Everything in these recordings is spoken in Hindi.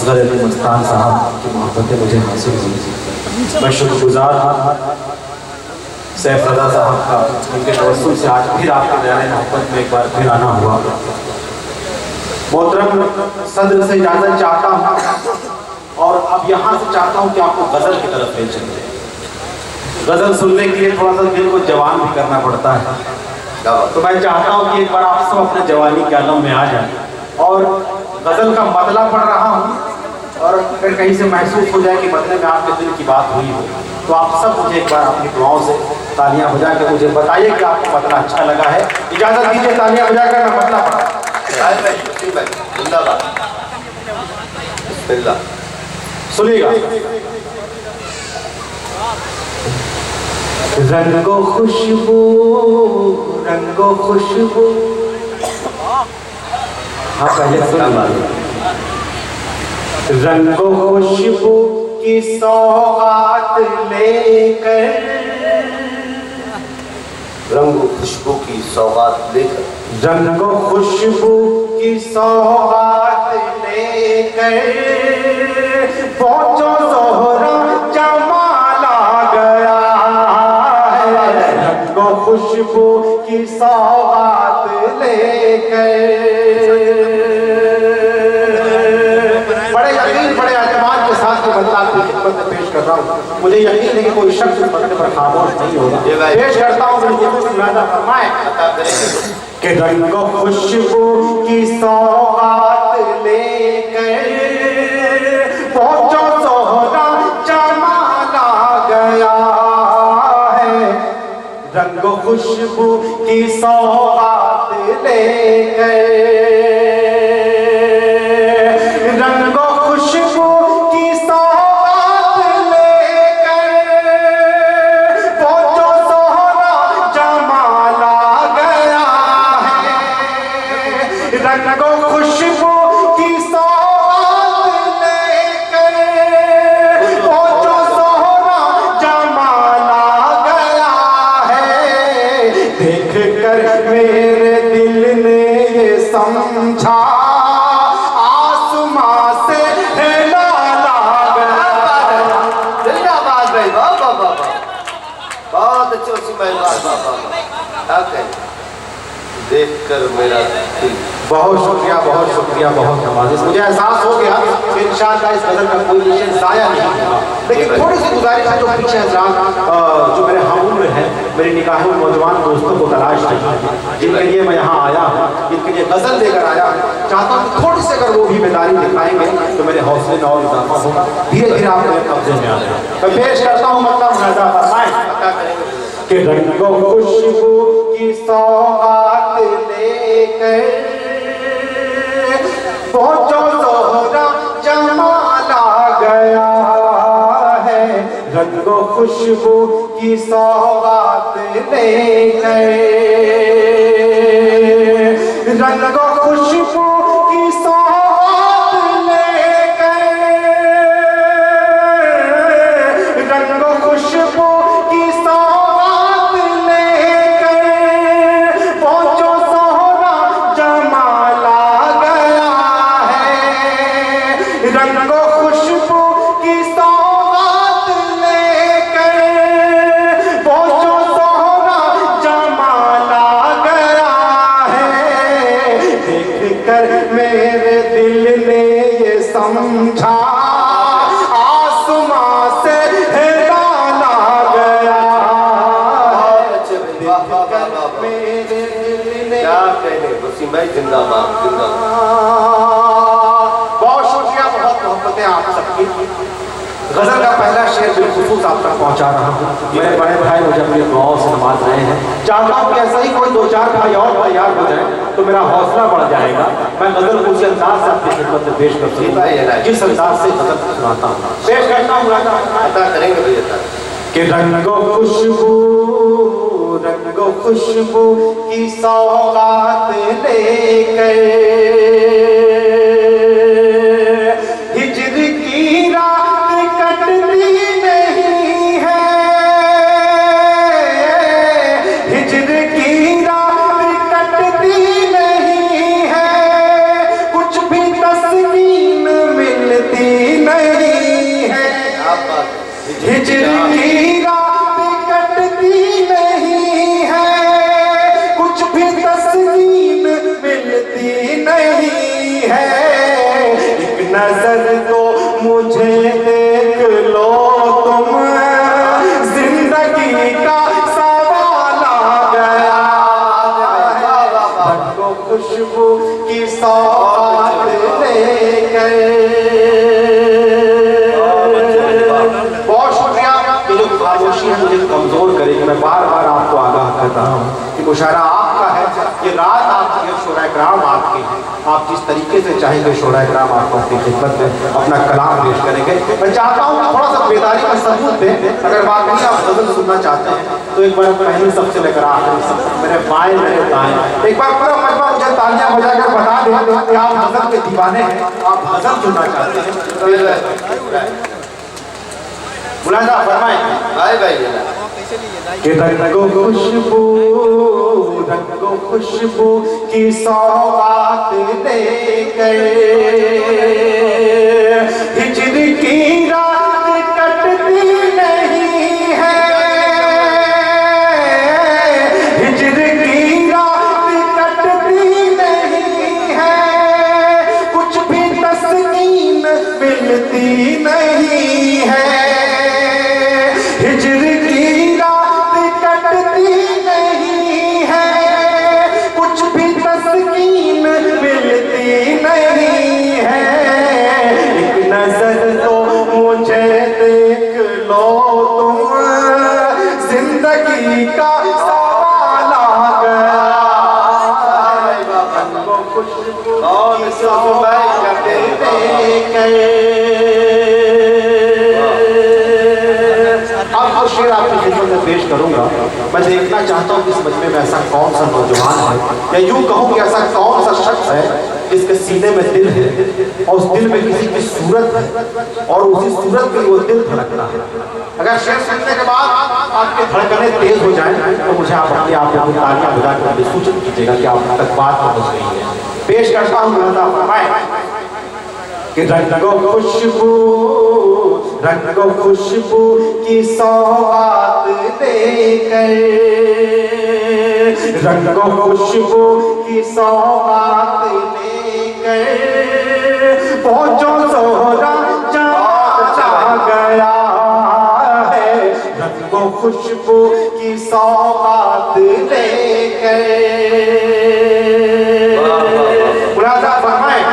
असगर अली मस्तान साहब की मोहब्बतें मुझे हासिल हुई। मैं शुक्रगुजार सैफ रज़ा साहब का, उनके तवस्सुल से आज फिर आपके दायरे मोहब्बत में एक बार फिर आना हुआ। मोहतरम सदर से इजाज़त चाहता हूँ और अब यहाँ से चाहता हूँ कि आपको गज़ल की तरफ ले चलें। गज़ल सुनने के लिए थोड़ा सा दिल को जवान भी करना पड़ता है, तो मैं चाहता हूँ कि एक बार आप सब अपने जवानी के आलम में आ जाएं और गज़ल का मतला पढ़ रहा हूँ और अगर कहीं से महसूस हो जाए कि मतले में आपके दिल की बात हुई हो तो आप सब मुझे एक बार अपनी दुआओं से तालियां बजा के मुझे बताइए कि आपको मतला अच्छा लगा है। इजाज़त दीजिए तालियां बजा कर मैं मतला पढ़ा। सुनिएगा। रंगो खुशबू रंगो खुशबू, हाँ पहले रंगो खुशबू की सौगात लेकर, रंगो खुशबू की सौगात लेकर, रंगो खुशबू की सौगात लेकर पहुंचो ज़ोहरा जमाल आ गया है। रंगो खुशबू की सौगात लेकर, बड़े यकीन बड़े एतमाद के साथ अल्लाह की खिदमत में पेश कर रहा हूँ। मुझे यकीन है कि कोई शख्स इस मसले पर खामोश नहीं होगा। पेश करता हूँ फरमाए कि रंगो खुशबू की सौगात लेकर पहुंचो ज़ोहरा जमाल आ गया है। रंगो खुशबू की सौगात लेकर, रंगो खुशबू की सौगात लेकर पहुंचो ज़ोहरा जमाल आ गया है। रंगो खुशबू की सौगात लेकर पहुंचो ज़ोहरा जमाल आ गया है। देख कर मेरे दिल ने ये समझा देख कर मेरा दिल। बहुत शुक्रिया बहुत नवाज़िश। मुझे एहसास हो गया कि इंशाअल्लाह इस गज़ल का कोई विषय ज़ाया नहीं होगा, लेकिन थोड़ी सी गुजारिश है जो पीछे हज़रात जो मेरे हमउम्र हैं, मेरी निगाहों में नौजवान दोस्तों को तलाश रही है, जिनके लिए मैं यहाँ आया हूँ, जिनके लिए गज़ल लेकर आया हूँ, चाहता हूँ थोड़ी सी अगर वो भी बेदारी दिखाएंगे तो मेरे हौसले में और इजाफा होगा। धीरे धीरे आप मेरे कब्जे में आ जाए। मैं पेश करता हूँ मतलब मुनाज़ा फरमाएं कि रंगो खुशबू की सौगात लेकर पहुंचो ज़ोहरा जमाल आ गया है। रंगो खुशबू की सौगात लेकर, रंगो खुशबू की सौगात लेकर, रंगो खुशबू की सौगात लेकर पहुंचो ज़ोहरा जमाल आ गया है। रंगो खुशबू की सौगात लेकर पहुंचो ज़ोहरा जमाल आ गया है। देख कर मेरे दिल ने ये समझा आसमां से हिलाल आ गया। मेरे दिल ने क्या कहने वसीम भाई, जिंदाबाद जिंदाबाद। बहुत शुक्रिया, बहुत मोहब्बतें आप सबकी। गज़ल का पहला शेर बिलखुसूस आप तक पहुंचा रहा हूँ। मेरे बड़े भाई मुझे अपनी दुआओं से नवाज रहे हैं। चाहता हूँ कि ऐसा ही कोई 2-4 भाई और तैयार हो जाए तो मेरा हौसला बढ़ जाएगा। मैं गज़ल को उसी अंदाज से आपकी खिदमत में पेश कर सकूँ जिस अंदाज से गज़ल सुनाता हूँ। पेश करता हूँ अता करेंगे भैया कि रंगो खुशबू की सौगात लेकर हिज्र की रात कटती नहीं है। हिज्र की रात कटती नहीं है, कुछ भी तस्कीन मिलती का सवाल आ गया है, रंगो खुशबू की सौगात लेकर। बहुत शुक्रिया। ये जो खामोशी है मुझे कमजोर करेगी, मैं बार बार आपको आगाह कर रहा हूँ कि मुशायरा आपका है, ये रात आपकी है, शोरा इकराम आपके हैं। आप जिस तरीके से चाहेंगे शोरा इकराम आपको अपनी खिदमत में अपना कलाम पेश करेंगे। मैं चाहता हूँ कि थोड़ा सा बेदारी का सबूत दें। अगर वाकई आप गजल सुनना चाहते हैं तो एक बार पहले सबसे लेकर आखिरी सब, मेरे बाएं मेरे दाएं, एक बार पूरा मजमा मुझे तालियां बजाकर बता दें कि आप गजल के दीवाने हैं, आप गजल सुनना चाहते हैं। मुलाजा फरमाएं। भाई भाई कि रंगो खुशबू की सौगात लेकर हिजर की रात कटती नहीं है, हिजर की रात कटती नहीं है, कुछ भी तस्कीन मिलती नहीं है, हिजर की रात कटती नहीं है, कुछ भी तस्कीन मिलती नहीं है, एक नजर तो मुझे देख लो तुम, जिंदगी का सवाल आ गया। खुशबू करते अब शेर आपकी खिदमत में पेश करूंगा। मैं देखना चाहता हूँ कि इस मजमे में ऐसा कौन सा नौजवान है, या यूं कहूँ कि ऐसा कौन सा शख्स है जिसके सीने में दिल है और उस दिल में किसी की सूरत है और उसी सूरत के लिए वो दिल धड़कता है। अगर शेर सुनने के बाद आपके धड़कने तेज हो जाए तो मुझे आप अपने आप को तालियां बजाकर सूचित कीजिएगा कि आप तक बात पहुंच गई है। पेश करता हूँ कि रंगो खुशबू की सौगात देकर, रंगो खुशबू की सौगात लेकर पहुंचो सोहरा जा गया है, रंगो खुशबू की सौगात लेकर। मुलाजा फरमाएं।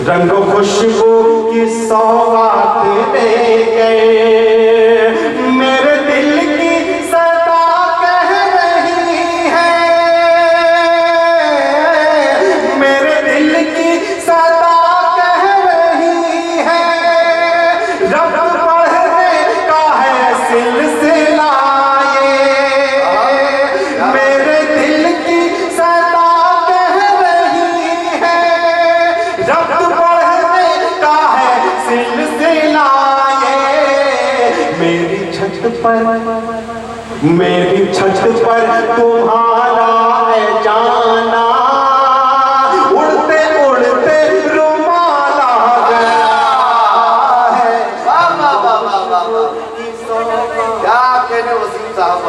रंगो खुशबू की सौगात लेकर मेरे दिल की सदा कह रही है, मेरे दिल की सदा कह रही है, रब पढ़ने का है सिलसिला ये, मेरे दिल की सदा कह रही है, रब सिलसिला ये, मेरी छत पर तुम्हारा है जाना, उड़ते उड़ते रुमाल आ गया है। क्या कहने वसीम साहब,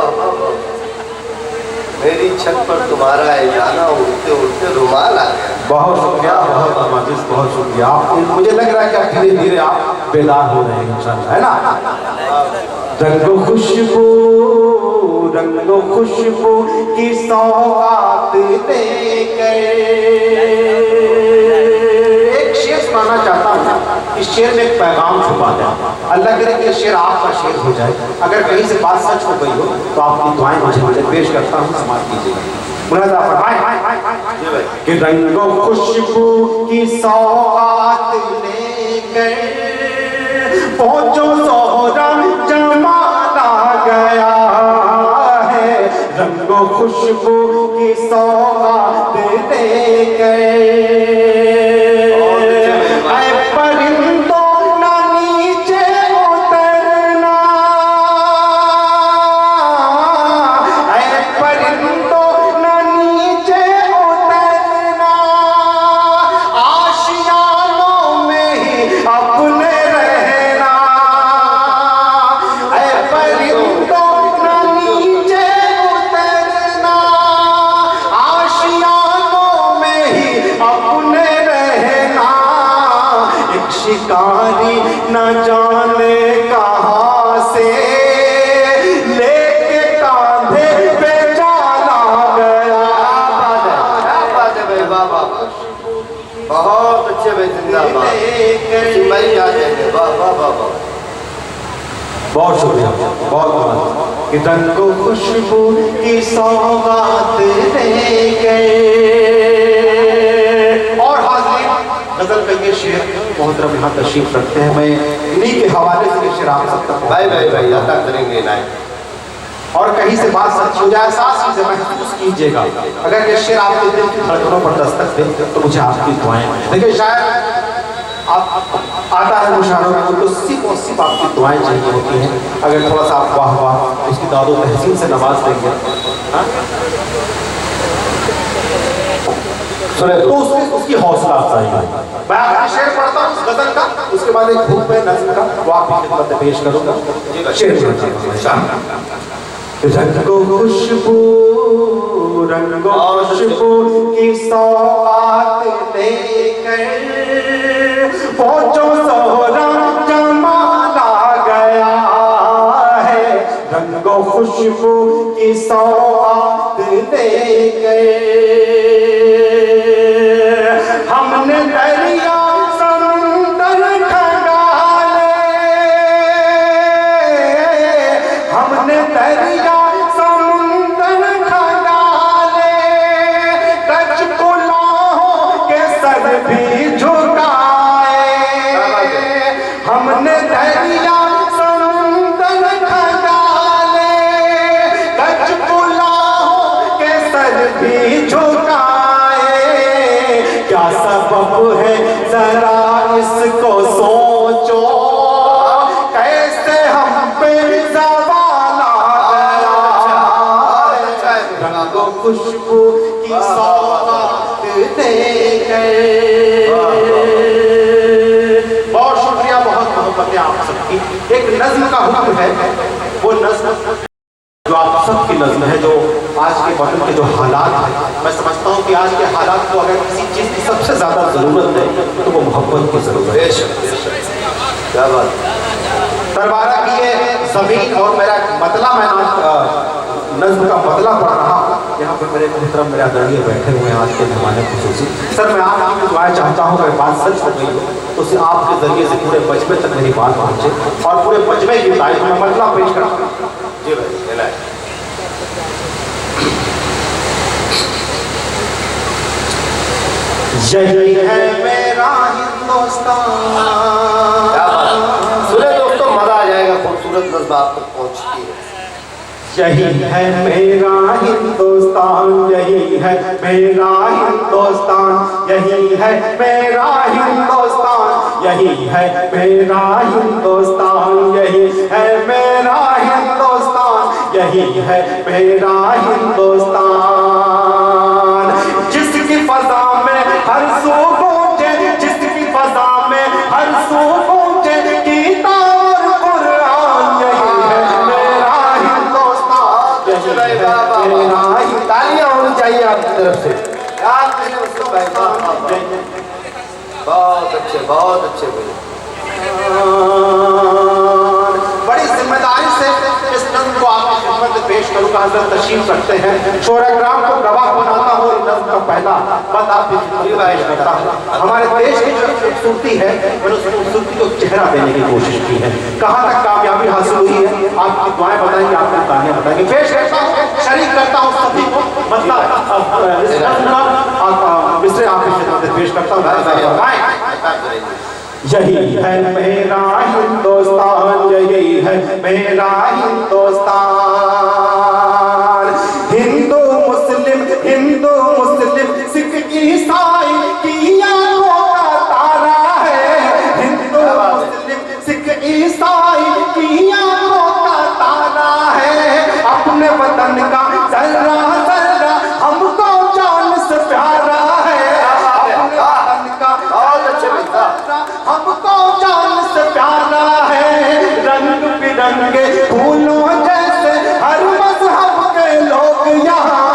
मेरी छत पर तुम्हारा है जाना, उड़ते उड़ते रुमाल आ गया। बहुत शुक्रिया, बहुत शुक्रिया। मुझे लग रहा है कि अब धीरे धीरे आप बेदार हो रहे हैं इंशाल्लाह, है ना। रंगो खुशबू की सौगात लेकर। एक शेर सुनाना चाहता हूँ, इस शेर में एक पैगाम छुपा है। अल्लाह करे कि शेर आपका शेर हो जाए। अगर कहीं से बात सच हो गई हो तो आपकी दुआएं मुझे पेश करता हूँ, समाप्त कीजिएगा। मुलाजा फरमाएं कि रंगो खुशबू की सौगात लेकर पहुंचो सोहरा जमाल आ गया है, रंगो खुशबू की सौगात लेकर। परिंदों ना नीचे उतरना, परिंदों ना नीचे उतरना, आशियानों में ही अपने रहना, परिंदों ना नीचे उतरना, आशियानों में ही अपने रहना। कि रंगो खुशबू की सौगात ले गए। और हाज़िर गजल का ये शेर मोहतरम यहाँ तशरीफ रखते हैं, मैं इन्हीं के हवाले से ये शेर आप सब तक भाई अदा करेंगे ना। और कहीं से बात सच हो जाए, एहसास कीजिए, महसूस कीजिएगा। अगर ये शेर आपके दिल की धड़कनों पर दस्तक दे तो मुझे आपकी दुआएं, देखिए शायद आप आता है मुशायरों में तो सिर्फ और सिर्फ आपकी दुआएं चाहिए होती हैं। अगर थोड़ा सा आप वाह वाह उसकी दादो तहसीन से नवाज देंगे तो उसकी हौसला अफजाई है। मैं आखिरी शेर पढ़ता हूँ उस गजल का, उसके बाद एक भूख में नज़्म का वो आपकी खिदमत में पेश करूँगा। शेर रंगो खुशबू की सौगात लेकर पहुंचो सोहरा जमाना गया है। रंगो खुशबू की सौगात लेकर हमने दरिया समुंदर खंगाले, हमने दरिया भी झुकाए, हमने दरिया समुंदर खंगाले, कच पुलाहों के सर भी झुकाए। क्या सबब है जरा इसको सोचो, कैसे हम पे ज़वाल आ गया। रंगो खुशबू की सौगात दे गए। बहुत शुक्रिया, बहुत मोहब्बत है आप सबकी। एक नज्म का हुक्म है, वो नज्म जो आप सबकी नज्म है, जो आज के वक्त के जो हालात हैं, मैं समझता हूँ कि आज के हालात को अगर किसी चीज़ की सबसे ज़्यादा ज़रूरत है तो वो मोहब्बत की ज़रूरत है। क्या बात। दरबारा की ये ज़मीन और मेरा मतला, मैं नज्म का मतला पढ़ रहा हूँ। यहाँ पर मेरे मोहतरम मेरे आदरणीय बैठे हुए हैं आज के मेहमान खुसूसी। सर मैं आपकी दुआएं चाहता हूँ, अगर बात सच हो गई हो तो सिर्फ आपके जरिए से पूरे मजमे तक मेरी बात पहुँचे और पूरे मजमे की तारीफ में मतला पेश करता हूँ। जी भाई, यही है मेरा हिंदुस्तान। सुने दोस्तों, मजा आ जाएगा, खूबसूरत नज़्म आप तक पहुंचती है। यही है मेरा हिंदुस्तान, यही है मेरा हिंदुस्तान, यही है मेरा हिंदुस्तान, यही है मेरा हिंदुस्तान, यही है मेरा हिंदुस्तान, यही है मेरा हिंदुस्तान। जिसकी फजा में हर सू गूंजे, जिसकी फजा में हर सू गूंजे गीता और कुरान, यही है मेरा हिंदुस्तान, यही है मेरा। तालियां होनी चाहिए आपकी तरफ से। बहुत अच्छे भाई। बड़ी जिम्मेदारी से इस नज़्म को आपकी खिदमत में पेश करूँगा। हज़रत तशरीफ रखते हैं, शोराग्राम को गवाह बनाता हूँ नज़्म का पहला बंद आपकी खिदमत में पेश करता हूँ। हमारे देश की जो खूबसूरती है, मैंने उस खूबसूरती को चेहरा देने की कोशिश की है। कहाँ तक कामयाबी हासिल हुई है, आपकी दुआएं बताएंगे, आपकी कहानियाँ बताएंगे। पेश करता हूँ, शरीक करता हूँ सभी को, मतलब इस नज़्म का मिसरे आपकी खिदमत में पेश करता हूँ। यही है मेरा हिंदुस्तान, यही है मेरा हिंदुस्तान। हिंदू मुस्लिम सिख ईसाई की आंखों का तारा है। हिंदू मुस्लिम सिख ईसाई की आंखों का तारा है। अपने वतन का जर्रा जर्रा हमको जान से प्यारा है। अपने वतन का हमको जान से प्यारा है। रंग बिरंगे फूलों जैसे हर मजहब के लोग यहाँ,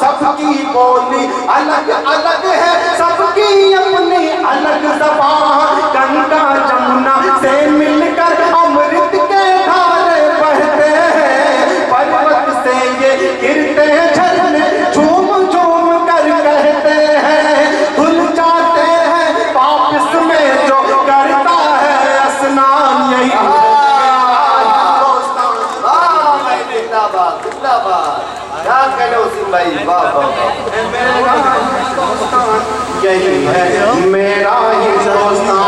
सबकी बोली अलग अलग है, सबकी अपनी अलग ज़बान। गंगा जमुना से मिलकर अमृत के धारे बहते हैं, पर्वत से ये गिरते झरने झूम झूम कर कहते हैं। धुल जाते हैं वापस में जो करता है स्नान, यही जिंदाबाद। क्या कहने वसीम भाई, वाह वाह वाह। यही है मेरा हिंदुस्तान।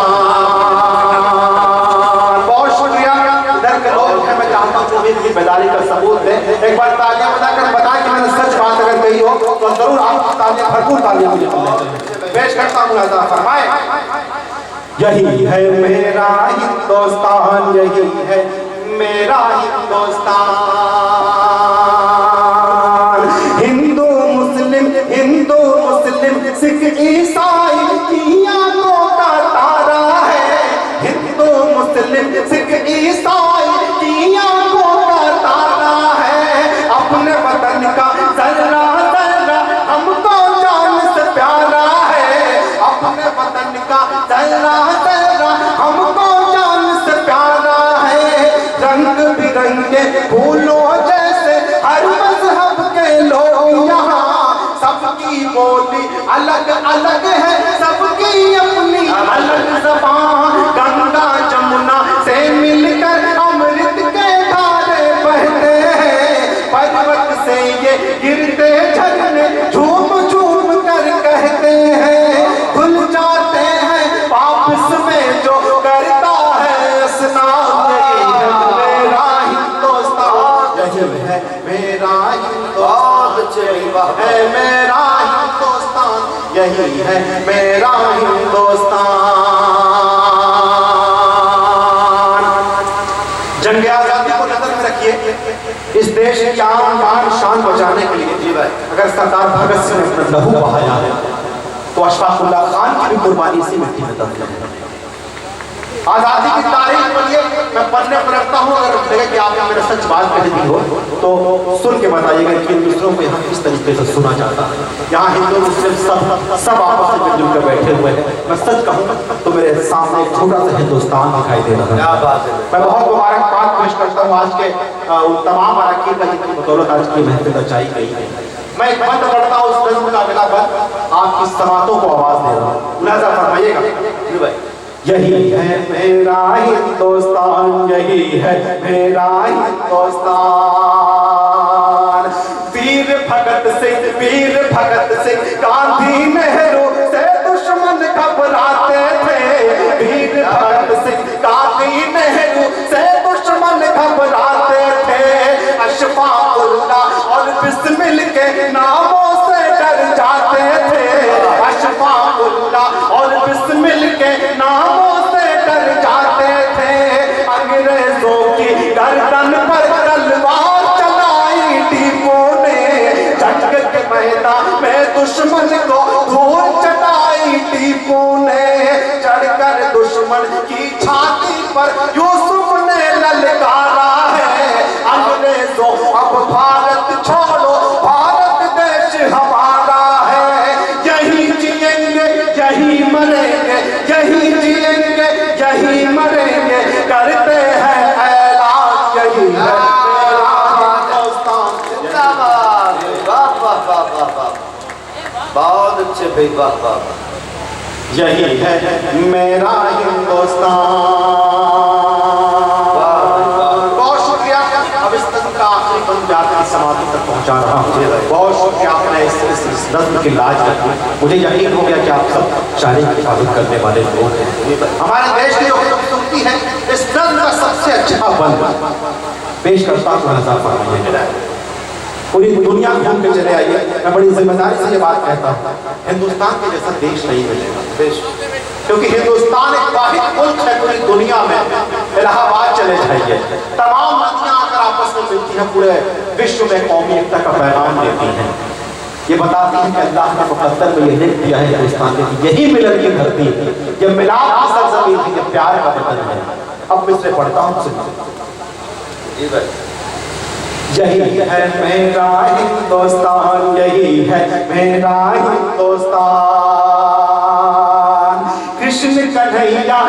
बहुत शुक्रिया। इधर के लोग हैं, मैं चाहता हूँ भी बेदारी का सबूत दे। एक बार तालियां बजाकर बताएं कि मैंने सच बात अगर कही हो तो जरूर आप तालियां, भरपूर तालियां मुझे मिलनी चाहिए। पेश करता हूँ अता फरमाए। यही है मेरा हिंदुस्तान, यही है मेरा हिंदुस्तान। हिंदू मुस्लिम सिख ईसाई किया को का तारा है। हिंदू मुस्लिम सिख ईसाई किया को का तारा है। अपने वतन का जर्रा जर्रा हमको जान से प्यारा है। अपने वतन का जर्रा जर्रा हमको जान से प्यारा है। रंग बिरंगे फूलों जैसे हर मजहब के लोग यहाँ, सबकी बोली अलग अलग है, सबकी अपनी अलग ज़बान। गंगा जमुना से मिलकर अमृत के धारे बहते हैं। पर्वत से ये गिरते झरने झूम झूम कर कहते हैं। धुल जाते हैं वापस में जो करता है स्नान। मेरा हिंदुस्तान, यही है मेरा हिंदुस्तान, है मेरा हिंदुस्तान, यही है मेरा हिंदुस्तान। जंग आजादी को नजर में रखिए। इस देश की आन बान शान बचाने के लिए जी भाई, अगर सरदार भगत सिंह ने अपना लहू बहाया है तो अशफाकुल्लाह खान की भी कुर्बानी इसी मिट्टी में दफन है। आजादी की तारीख पढ़िए, मैं पढ़ने पर रखता हूँ। अगर लगे कि आपने मेरा सच बात कह दी हो तो सुन के बताइएगा कि इन दूसरों को यहाँ किस तरीके से सुना जाता है। यहाँ हिंदू मुस्लिम सब आपस में मिलजुल कर बैठे हुए हैं। मैं सच कहूँ तो मेरे सामने एक छोटा सा हिंदुस्तान दिखाई दे रहा है। क्या बात है। मैं बहुत मुबारकबाद पेश करता हूँ आज के उन तमाम अरकान का जिनकी बदौलत आज की महफिल रचाई गई है। मैं एक बंद पढ़ता हूँ, उस नज़्म का अगला बंद आपकी समातों को आवाज दे रहा हूँ, मुलाजा फरमाइएगा। जी भाई। यही है मेरा हिंदुस्तान, यही है मेरा हिंदुस्तान। वीर भगत सिंह गांधी नेहरू से दुश्मन घबराते थे। वीर भगत सिंह गांधी नेहरू से दुश्मन घबराते थे। अशफाकुल्लाह और बिस्मिल के नामों से डर जाते थे। अशफाकुल्लाह और बिस्मिल के नामों से डर जाते थे। अंग्रेजों की गर्दन पर तलवार चलाई टीपू ने। जंग के मैदान में दुश्मन को धूल चटाई टीपू ने। चढ़कर दुश्मन की छाती पर यूसुफ ने ललकारा है। अंग्रेजों अब भारत छोड़ो, भारत देश हमारा है। यही जिएंगे यही मरेंगे, यही जिएंगे यही मरेंगे, करते हैं ऐलान। यही है मेरा हिंदुस्तान। जिंदाबाद। वाह वाह वाह वाह वाह, बहुत अच्छे भाई, वाह वाह। यही है मेरा हिंदुस्तान। बहुत शुक्रिया। अब इस नज़्म का आखिरी बंद जाकर समाप्ति तक पहुंचा रहा हूँ। बहुत शुक्रिया, आपने इस नज़्म की लाज रखी। मुझे यकीन हो गया कि आप सब शायरी की हिफाजत करने वाले लोग हैं। हमारे देश की जो खूबसूरती है, इस नज़्म का सबसे अच्छा बंद पेश करता हूँ। पूरी दुनिया घूम के चले आइए, मैं बड़ी जिम्मेदारी से ये बात कहता हूँ, हिंदुस्तान के जैसा देश नहीं मिलेगा। देश, क्योंकि हिंदुस्तान एक वाहिद मुल्क है पूरी दुनिया में। इलाहाबाद चले जाइए, तमाम नदियाँ आकर आपस में मिलती हैं, पूरे विश्व में कौमी एकता का पैगाम देती हैं। ये बताती है कि अल्लाह ने मुकद्दर में ये लिख दिया है हिंदुस्तान में कि यही मिलन की धरती, ये मिलाप की सरजमीन थी, ये प्यार का वतन है। अब मैं इसे पढ़ता हूँ। जी भाई। यही है मेरा हिंदुस्तान, यही है मेरा हिंदुस्तान। कृष्ण कन्हैया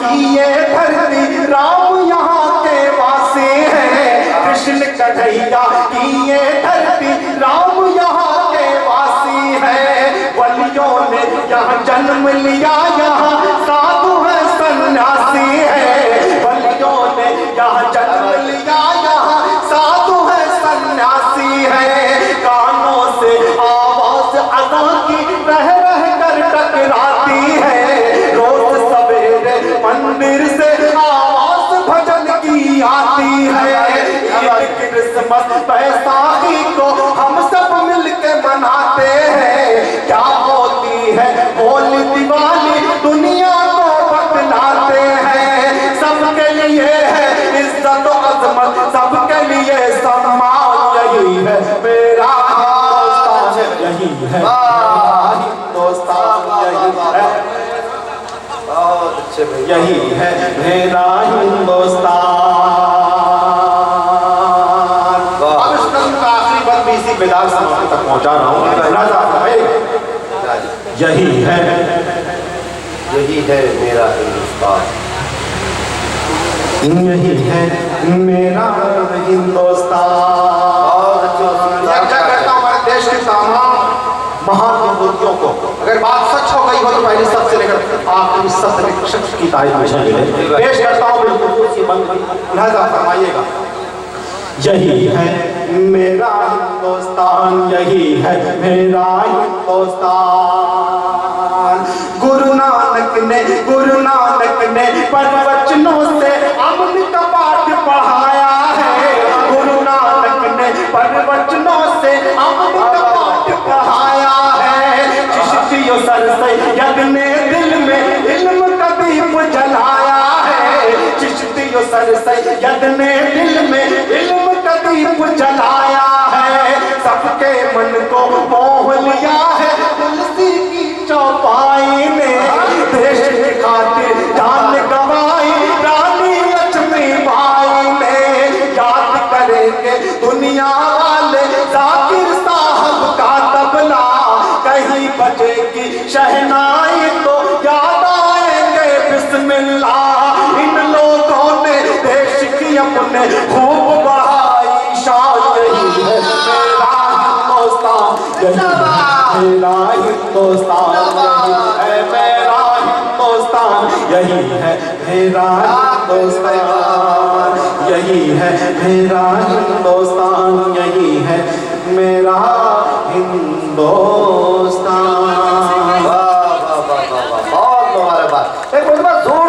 की ये धरती, राम यहाँ के वासी हैं। कृष्ण कन्हैया की ये धरती, राम यहाँ के वासी हैं। वलियों ने यहाँ जन्म लिया, यहाँ साधु है सन्यासी है। वलियों ने यहाँ जन्म लिया, यहाँ क्रिसमस बैसाखी को हम सब मिलके मनाते हैं। क्या होती है होली दिवाली दुनिया को बतलाते हैं। सबके लिए है इज्जत अजमत, सबके लिए सम्मान, यही है मेरा हिंदुस्तान, यही है हिंदुस्तान, यही है मेरा हिंदुस्तान। अब इस फिल्म का आखिरी बंद भी इसी बेदाग समाप्ति तक पहुंचा रहा हूँ। यही है मेरा हिंदुस्तान, यही है मेरा हिंदुस्तान। करता हूँ हमारे देश के तमाम महान विभूतियों को, अगर बात सच हो गई हो तो पहले सबसे लेकर आखिरी सत्य शख्स की तारीफ मिले। पेश करता हूँ बिल्कुल सी बंद, लिहाजा फरमाइएगा। यही है मेरा हिंदुस्तान, यही है मेरा हिंदुस्तान। गुरु नानक ने प्रवचनों से अमन का पाठ पढ़ाया है। गुरु नानक ने प्रवचनों से अमन का पाठ पढ़ाया है। चिश्तियों सर सैयद ने दिल में इल्म का दीप जलाया है। चिश्तियों सर सैयद ने दिल में इल्म का दीप जलाया है। सबके मन को मोह लिया है तुलसी की चौपाई ने। देश की खातिर जान गवाई रानी लक्ष्मीबाई ने। याद करेंगे दुनिया वाले जाकिर साहब का तबला, कहीं बजेगी शहनाई तो याद आएंगे बिस्मिल्लाह। इन लोगों ने देश की अपने खूब बढ़ाई शान, यही है मेरा हिंदुस्तान, यही है मेरा हिंदुस्तान, यही है मेरा हिंदुस्तान, यही है मेरा हिंदुस्तान, यही है मेरा हिंदुस्तान।